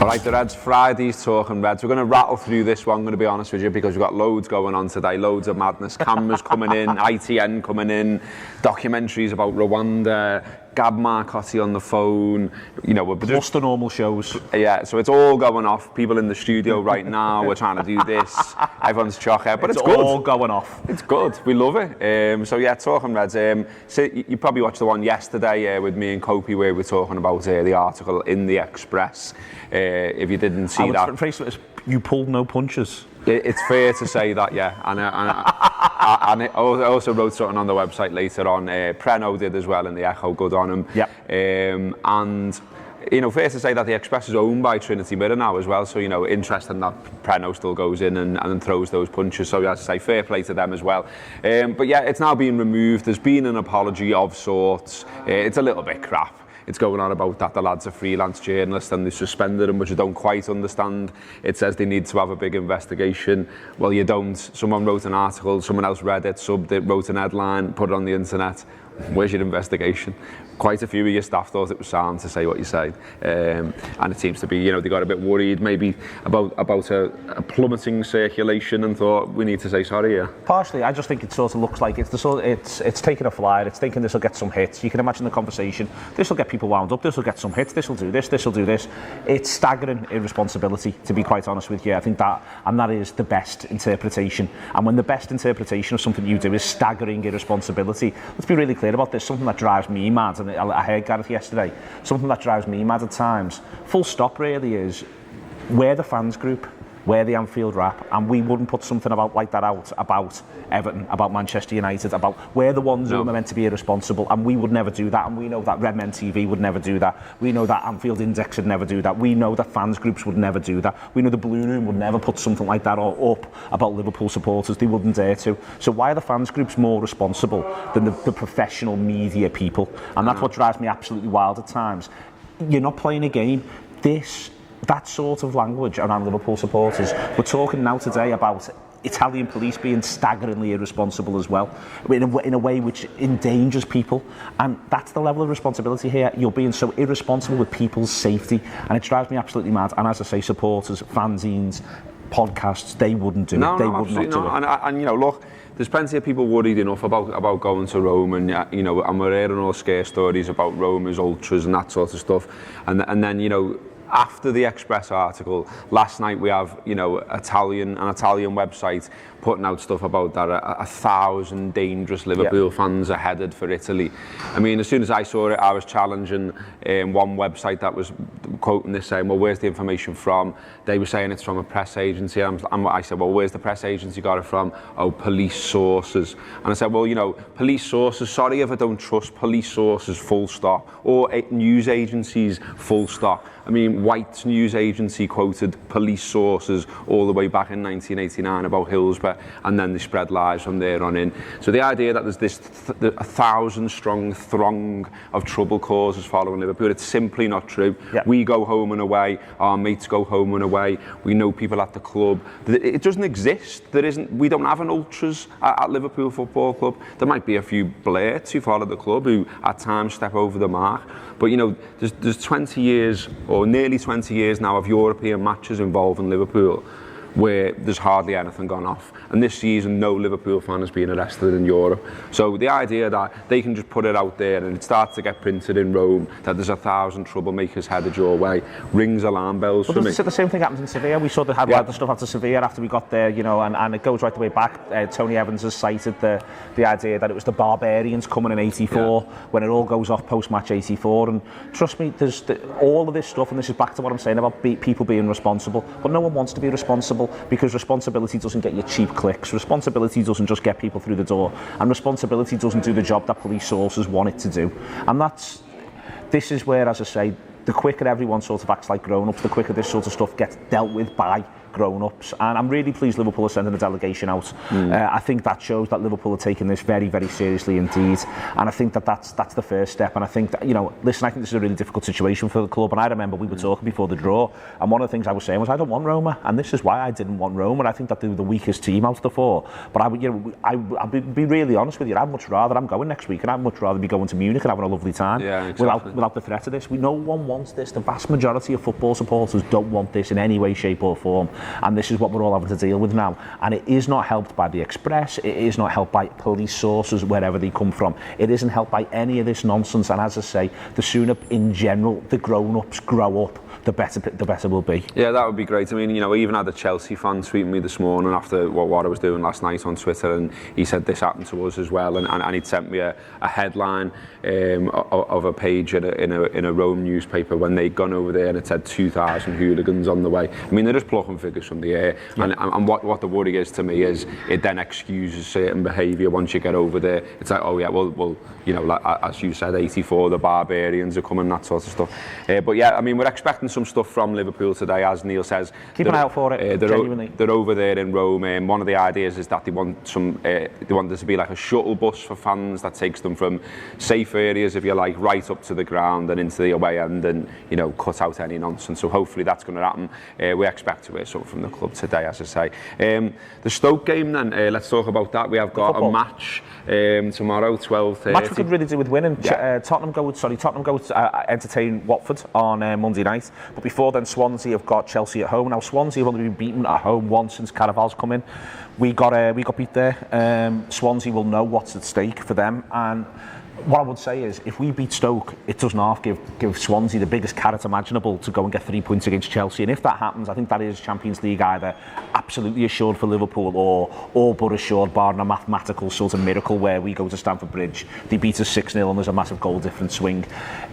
All right, the Reds, Friday's talking Reds. We're going to rattle through this one, I'm going to be honest with you, because we've got loads going on today, loads of madness, cameras coming in, ITN coming in, documentaries about Rwanda, Gab Marcotti on the phone, you know, we're plus the normal shows. Yeah, so it's all going off. People in the studio right now, we're trying to do this. Everyone's chocker, but it's good. It's all going off. It's good. We love it. So yeah, talking Reds. So you probably watched the one yesterday with me and Kopi where we're talking about the article in the Express. If you didn't see that, you pulled no punches. It's fair to say that, yeah. And I also wrote something on the website later on. Preno did as well in the Echo, good on him. Yeah. And, you know, fair to say that the Express is owned by Trinity Mirror now as well. So, you know, interesting that Preno still goes in and throws those punches. So, as I say, fair play to them as well. But yeah, it's now been removed. There's been an apology of sorts. It's a little bit crap. It's going on about that the lad's a freelance journalist and they suspended him, which I don't quite understand. It says they need to have a big investigation. Well, you don't. Someone wrote an article, someone else read it, subbed it, wrote an headline, put it on the internet. Where's your investigation? Quite a few of your staff thought it was sound to say what you say. And it seems to be, you know, they got a bit worried maybe about a plummeting circulation and thought we need to say sorry, yeah. Partially, I just think it sort of looks like it's taking a flyer, it's thinking this will get some hits. You can imagine the conversation. This will get people wound up, this will get some hits, this will do this will do this. It's staggering irresponsibility, to be quite honest with you. I think that is the best interpretation. And when the best interpretation of something you do is staggering irresponsibility, let's be really clear about this, something that drives me mad, and I heard Gareth yesterday, something that drives me mad at times, full stop really, is we're the fans group, we're the Anfield Wrap, and we wouldn't put something like that out about Everton, about Manchester United, about we're the ones who are meant to be irresponsible, and we would never do that, and we know that Red Men TV would never do that, we know that Anfield Index would never do that, we know that fans groups would never do that, we know the Blue Room would never put something like that up about Liverpool supporters, they wouldn't dare to. So why are the fans groups more responsible than the professional media people? And that's what drives me absolutely wild at times. You're not playing a game. That sort of language around Liverpool supporters. We're talking now today about Italian police being staggeringly irresponsible as well, in a way which endangers people, and that's the level of responsibility here. You're being so irresponsible with people's safety, and it drives me absolutely mad. And as I say, supporters, fanzines, podcasts, they wouldn't do it. They would not do it. And you know, look, there's plenty of people worried enough about going to Rome, and you know, and we're hearing all scare stories about Roma's ultras and that sort of stuff, and then you know, after the Express article last night, we have, you know, an Italian website putting out stuff about that 1,000 dangerous Liverpool fans are headed for Italy. I mean, as soon as I saw it, I was challenging one website that was quoting this, saying, well, where's the information from? They were saying it's from a press agency. And I said, well, where's the press agency got it from? Oh, police sources. And I said, well, you know, police sources, sorry if I don't trust police sources, full stop. Or news agencies, full stop. I mean, White's news agency quoted police sources all the way back in 1989 about Hillsborough, and then they spread lies from there on in. So the idea that there's this 1,000-strong throng of trouble causers following Liverpool, it's simply not true. Yeah. We go home and away, our mates go home and away, we know people at the club. It doesn't exist. We don't have an ultras at Liverpool Football Club. There might be a few blurts who follow the club who at times step over the mark. But, you know, there's 20 years, or nearly 20 years now, of European matches involving Liverpool where there's hardly anything gone off. And this season, no Liverpool fan has been arrested in Europe. So the idea that they can just put it out there and it starts to get printed in Rome, that there's 1,000 troublemakers headed your way, rings alarm bells for me. The same thing happens in Sevilla. We saw had the stuff after Sevilla after we got there, you know, and it goes right the way back. Tony Evans has cited the idea that it was the barbarians coming in '84 when it all goes off post-match '84. And trust me, there's all of this stuff, and this is back to what I'm saying about people being responsible. But no one wants to be responsible, because responsibility doesn't get you cheap clicks. Responsibility doesn't just get people through the door, and responsibility doesn't do the job that police sources want it to do. And this is where, as I say, the quicker everyone sort of acts like grown-ups, the quicker this sort of stuff gets dealt with by grown-ups, and I'm really pleased Liverpool are sending a delegation out. I think that shows that Liverpool are taking this very, very seriously indeed, and I think that's the first step. And I think that, listen, I think this is a really difficult situation for the club, and I remember we were talking before the draw, and one of the things I was saying was I don't want Roma, and this is why I didn't want Roma. I think that they were the weakest team out of the four, but I'll be really honest with you, I'm going next week, and I'd much rather be going to Munich and having a lovely time without the threat of this. No one wants this. The vast majority of football supporters don't want this in any way, shape or form, and this is what we're all having to deal with now. And it is not helped by the Express, it is not helped by police sources wherever they come from, it isn't helped by any of this nonsense. And as I say, the sooner in general the grown-ups grow up, the better we'll be. Yeah, that would be great. I mean, I even had a Chelsea fan tweet me this morning after what I was doing last night on Twitter, and he said this happened to us as well, and he'd sent me a headline of a page in a Rome newspaper when they'd gone over there, and it said 2,000 hooligans on the way. I mean, they're just plucking figures from the air, and what the worry is to me is it then excuses certain behaviour once you get over there. It's like, oh yeah, well, like, as you said, 84, the barbarians are coming, that sort of stuff. But yeah, I mean, we're expecting some stuff from Liverpool today, as Neil says. Keep an eye out for it, genuinely. They're over there in Rome, and one of the ideas is that they want there to be like a shuttle bus for fans that takes them from safe areas, if you like, right up to the ground and into the away end, and cut out any nonsense. So hopefully that's going to happen. We expect to hear something from the club today, as I say. The Stoke game then, let's talk about that. We have got a match tomorrow, 12:30. Match we could really do with winning. Yeah. Tottenham go to entertain Watford on Monday night. But before then, Swansea have got Chelsea at home. Now Swansea have only been beaten at home once since Carvalhal's come in. We got beat there. Swansea will know what's at stake for them, and what I would say is, if we beat Stoke, it doesn't half give Swansea the biggest carrot imaginable to go and get 3 points against Chelsea. And if that happens, I think that is Champions League either absolutely assured for Liverpool or all but assured, barring a mathematical sort of miracle where we go to Stamford Bridge, they beat us 6-0 and there's a massive goal difference swing.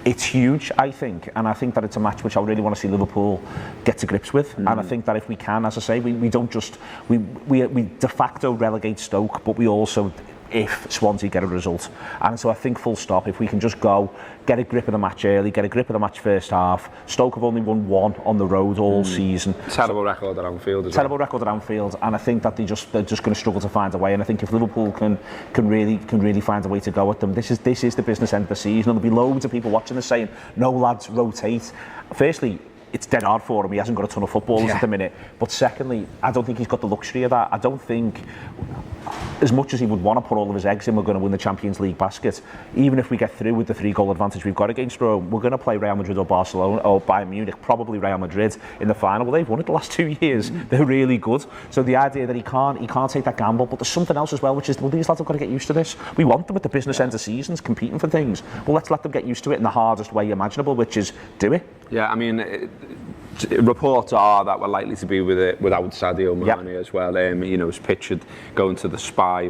It's huge, I think, and I think that it's a match which I really want to see Liverpool get to grips with. And I think that if we can, as I say, we don't just we de facto relegate Stoke, but we also, if Swansea get a result. And so I think full stop, if we can just go, get a grip of the match early, get a grip of the match first half. Stoke have only won one on the road all season. Terrible record at Anfield as well. Terrible record at Anfield, and I think that they're just going to struggle to find a way. And I think if Liverpool can really find a way to go at them, this is the business end of the season. And there'll be loads of people watching this saying, no lads, rotate. Firstly, it's dead hard for him. He hasn't got a ton of footballers at the minute. But secondly, I don't think he's got the luxury of that. I don't think, as much as he would want to put all of his eggs in, we're going to win the Champions League basket. Even if we get through with the 3-goal advantage we've got against Rome, we're going to play Real Madrid or Barcelona or Bayern Munich, probably Real Madrid in the final. Well, they've won it the last 2 years. They're really good. So the idea that he can't take that gamble, but there's something else as well, which is, well, these lads have got to get used to this. We want them at the business end of seasons competing for things. Well, let's let them get used to it in the hardest way imaginable, which is do it. Yeah, I mean, reports are that we're likely to be without Sadio Mane as well. He's pictured going to the Spire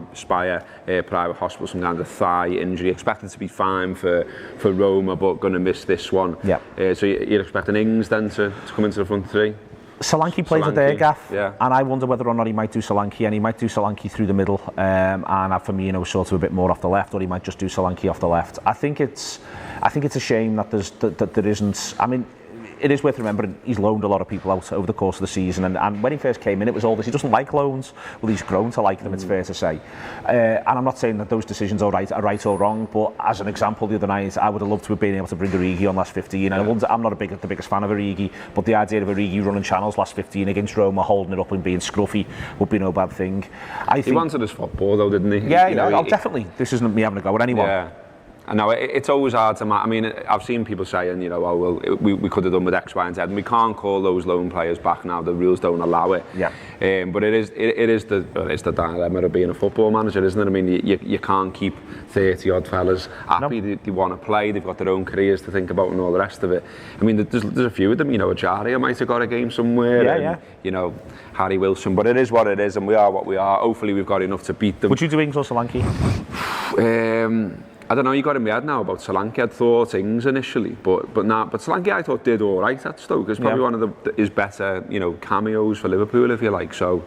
private hospital, some kind of thigh injury. Expected to be fine for Roma, but going to miss this one. So you're expecting Ings then to come into the front three? Solanke plays it there, Gaff, and I wonder whether or not he might do Solanke, and he might do Solanke through the middle and have Firmino sort of a bit more off the left, or he might just do Solanke off the left. I think it's a shame that there isn't. I mean, it is worth remembering he's loaned a lot of people out over the course of the season, and when he first came in, it was all this. He doesn't like loans. Well, he's grown to like them. It's fair to say, and I'm not saying that those decisions are right or wrong. But as an example, the other night, I would have loved to have been able to bring Origi on last 15. And I'm not the biggest fan of Origi, but the idea of Origi running channels last 15 against Roma, holding it up and being scruffy, would be no bad thing. He wanted his football, though, didn't he? Yeah, definitely. This isn't me having a go at anyone. Yeah. I know it's always hard to. I mean, I've seen people saying, we could have done with X, Y, and Z, and we can't call those loan players back now. The rules don't allow it. Yeah. But it is the dilemma of being a football manager, isn't it? I mean, you can't keep 30 odd fellas happy. No. They want to play. They've got their own careers to think about and all the rest of it. I mean, there's a few of them. Ajaria might have got a game somewhere. Yeah. Harry Wilson. But it is what it is, and we are what we are. Hopefully, we've got enough to beat them. Would you do Ings or Solanke? I don't know, you got in my head now about Solanke. I'd thought Ings initially, but Solanke I thought did all right at Stoke. It's probably one of his better, cameos for Liverpool, if you like. So,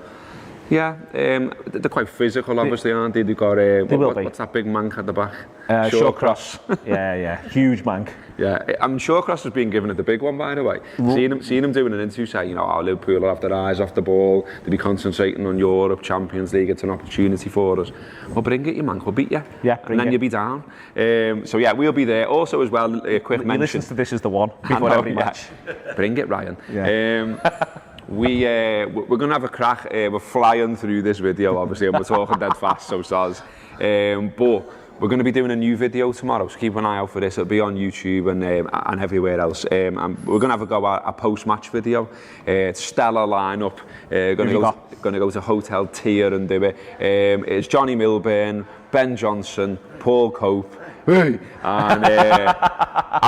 Yeah, they're quite physical, obviously, aren't they? They've got what's that big mank at the back? Shawcross. Yeah, huge mank. Yeah, I'm sure Cross has been given it the big one, by the way. Seeing him doing an interview say, you know, Liverpool will have their eyes off the ball, they'll be concentrating on Europe, Champions League, it's an opportunity for us. Well, bring it, your man, we'll beat you. Yeah, and then you'll be down. So yeah, we'll be there. Also as well, a quick mention. Listen to This Is The One before every match. Bring it, Ryan. Yeah. We're going to have a crack. We're flying through this video, obviously, and we're talking dead fast, so soz. But we're going to be doing a new video tomorrow, so keep an eye out for this. It'll be on YouTube and everywhere else. And we're going to have a go at a post-match video. It's stellar lineup. Going to go to Hotel Tier and do it. It's Johnny Milburn, Ben Johnson, Paul Cope, and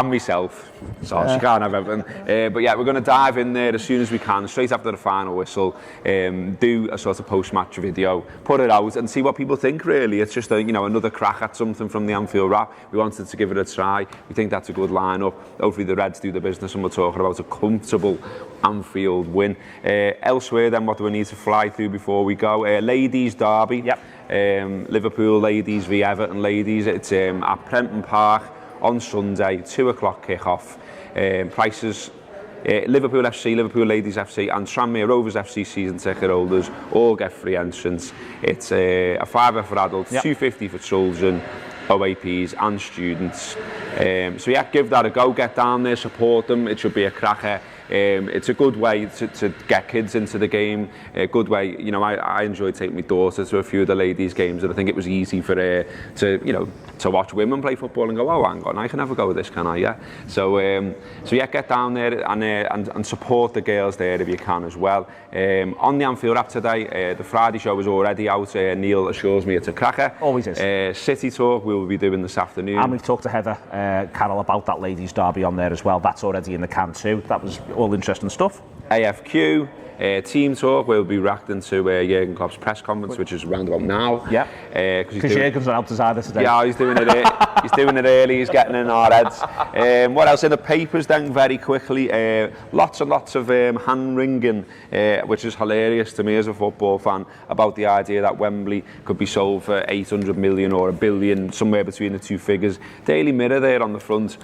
myself. So you can't have everything. But yeah, we're going to dive in there as soon as we can, straight after the final whistle, do a sort of post-match video, put it out and see what people think, really. It's just another crack at something from the Anfield Wrap. We wanted to give it a try. We think that's a good lineup. Hopefully the Reds do the business and we're talking about a comfortable Anfield win. Elsewhere then, what do we need to fly through before we go? Ladies derby. Yep. Liverpool ladies v Everton ladies. It's at Prenton Park on Sunday, 2 o'clock kick-off. Prices, Liverpool FC, Liverpool Ladies FC and Tranmere Rovers FC season ticket holders all get free entrance. It's a £5 for adults, yep. £2.50 for children, OAPs and students. So yeah, give that a go, get down there, support them. It should be a cracker. It's a good way to get kids into the game. A good way, I enjoyed taking my daughter to a few of the ladies' games, and I think it was easy for her to watch women play football and go, oh, hang on, I can have a go with this, can I? Yeah. So yeah, get down there and support the girls there if you can as well. On the Anfield Wrap today, the Friday show is already out. Neil assures me it's a cracker. Always is. City Talk we'll be doing this afternoon. And we've talked to Heather Carroll about that ladies' derby on there as well. That's already in the can too. That was all interesting stuff. AFQ, Team Talk, we'll be reacting to Jurgen Klopp's press conference, which is around about now. Yeah, because Jurgen's not out to either today. Yeah, he's doing it. He's doing it early. He's getting in our heads. What else in the papers then? Very quickly, lots and lots of hand wringing, which is hilarious to me as a football fan, about the idea that Wembley could be sold for 800 million or $1 billion, somewhere between the two figures. Daily Mirror there on the front,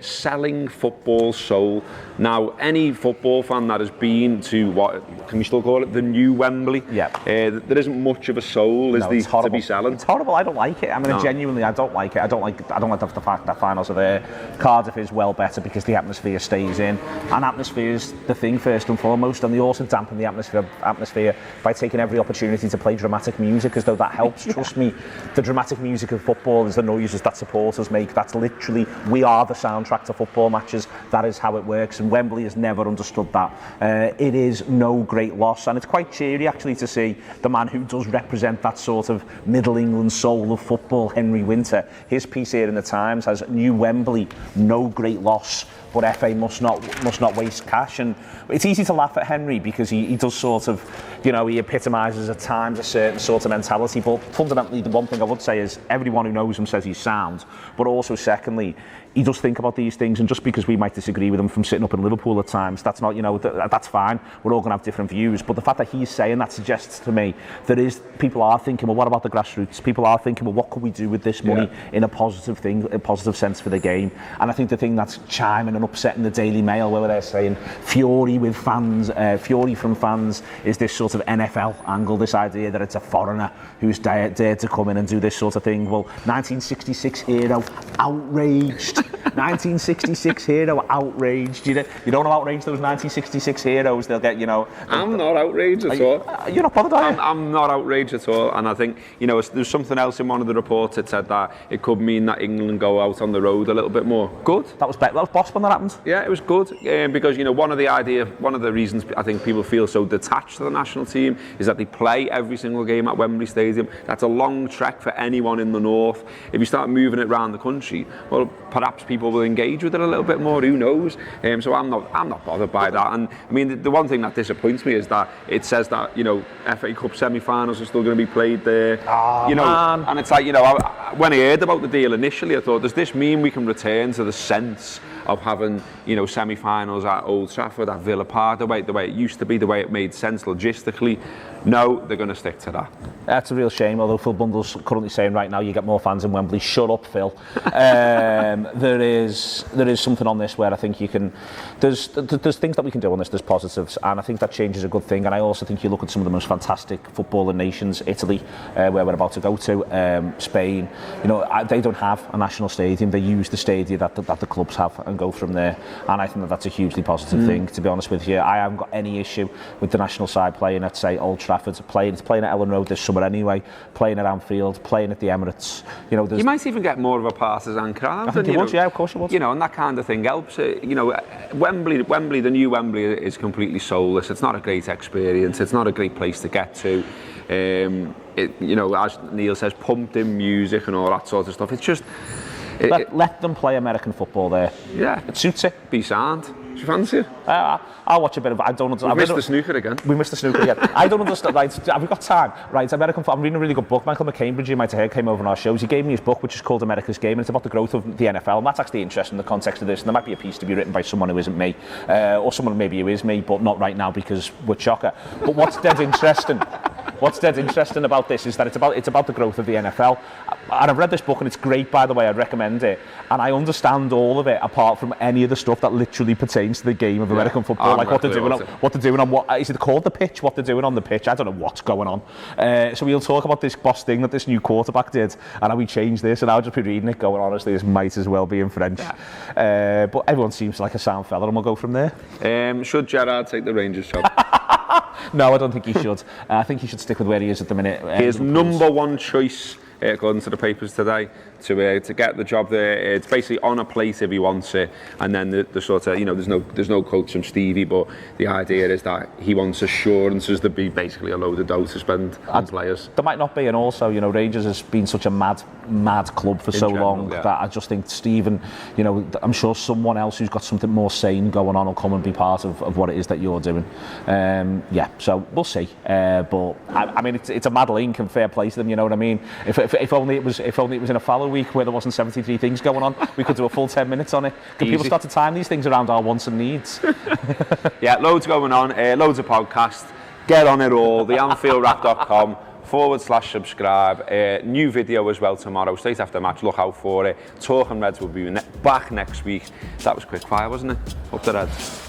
selling football soul. Now, any football fan that has been to what can we still call it the new Wembley? Yeah. There isn't much of a soul, is there, to be selling? It's horrible. I don't like it. I mean, genuinely, I don't like it. I don't like the fact that finals are there. Cardiff is well better because the atmosphere stays in, and atmosphere is the thing first and foremost. And they also dampen the atmosphere by taking every opportunity to play dramatic music, as though that helps. Trust me, the dramatic music of football is the noises that supporters make. That's literally, we are the soundtrack to football matches. That is how it works, and Wembley has never understood that. It is no great loss, and it's quite cheery actually to see the man who does represent that sort of Middle England soul of football, Henry Winter. His piece here in the Times has new Wembley, no great loss, but FA must not waste cash. And it's easy to laugh at Henry because he does sort of, he epitomises at times a certain sort of mentality, but fundamentally the one thing I would say is everyone who knows him says he's sound, but also secondly, he does think about these things, and just because we might disagree with him from sitting up in Liverpool at times, that's not, that's fine. We're all going to have different views, but the fact that he's saying that suggests to me people are thinking, well, what about the grassroots? People are thinking, well, what could we do with this money in a positive sense for the game? And I think the thing that's chiming and upsetting the Daily Mail, where they're saying fury with fans, fury from fans, is this sort of NFL angle, this idea that it's a foreigner who's dared to come in and do this sort of thing. Well, 1966 hero, outraged. 1966 hero, outraged. You don't outrage those 1966 heroes, they'll get, I'm not outraged at all. You're not bothered, are you? I'm not outraged at all, and I think, there's something else in one of the reports that said that it could mean that England go out on the road a little bit more. Good. That was boss when that happened. Yeah, it was good, because, one of the reasons I think people feel so detached to the national team is that they play every single game at Wembley Stadium. That's a long trek for anyone in the north. If you start moving it around the country, well, perhaps people will engage with it a little bit more, who knows? So I'm not bothered by that. And I mean, the one thing that disappoints me is that it says that, FA Cup semi-finals are still going to be played there. And it's like, when I heard about the deal initially, I thought, does this mean we can return to the sense of having, you know, semi-finals at Old Trafford, at Villa Park, the way it used to be, the way it made sense logistically. No, they're going to stick to that. That's a real shame, although Phil Bundle's currently saying right now you get more fans in Wembley. Shut up, Phil. There is something on this where I think you can... There's things that we can do on this, there's positives, and I think that change is a good thing. And I also think you look at some of the most fantastic footballing nations, Italy, where we're about to go to, Spain, you know, they don't have a national stadium. They use the stadium that the clubs have and go from there. And I think that that's a hugely positive thing, to be honest with you. I haven't got any issue with the national side playing at, say, Old Trafford, playing at Ellen Road this summer anyway, playing at Anfield, playing at the Emirates. You know, you might even get more of a partisan crowd. I think you would, yeah, of course you would. You know, and that kind of thing helps. You know, Wembley, the new Wembley is completely soulless. It's not a great experience. It's not a great place to get to. You know, as Neil says, pumped in music and all that sort of stuff. It's just... Let them play American football there. Yeah. It suits it. Be sound. Do you fancy it? I'll watch a bit of it. I don't understand. We missed the snooker again. We missed the snooker again. I don't understand. Right, have we got time? Right, American. I'm reading a really good book. Michael McCambridge, you might have heard, came over on our shows. He gave me his book, which is called America's Game, and it's about the growth of the NFL. And that's actually interesting in the context of this. And there might be a piece to be written by someone who isn't me, or someone maybe who is me, but not right now because we're chocker. But what's dead interesting? What's dead interesting about this is that it's about the growth of the NFL. And I've read this book and it's great, by the way. I'd recommend it. And I understand all of it apart from any of the stuff that literally pertains to the game of American football, like what they're doing on what is it called, the pitch? What they're doing on the pitch? I don't know what's going on. So we'll talk about this boss thing that this new quarterback did and how we changed this. And I'll just be reading it, going, honestly, this might as well be in French. Yeah. But everyone seems like a sound fella, and we'll go from there. Should Gerrard take the Rangers job? No, I don't think he should. I think he should stick with where he is at the minute. His number one choice, according to the papers today, to get the job there. It's basically on a plate if he wants it, and then the sort of, you know, there's no quotes from Stevie, but the idea is that he wants assurances to be basically a load of dough to spend on players. There might not be, and also, you know, Rangers has been such a mad club for so long that I just think Stephen, you know, I'm sure someone else who's got something more sane going on will come and be part of what it is that you're doing. So we'll see. But I mean, it's a mad link and fair play to them. You know what I mean? If only it was in a fallow week where there wasn't 73 things going on, we could do a full 10 minutes on it. Can people start to time these things around our wants and needs? Yeah, loads going on, loads of podcasts. Get on it all. The AnfieldWrap.com/subscribe. New video as well tomorrow, straight after match. Look out for it. Talking Reds will be back next week. That was quick fire, wasn't it? Up the Reds.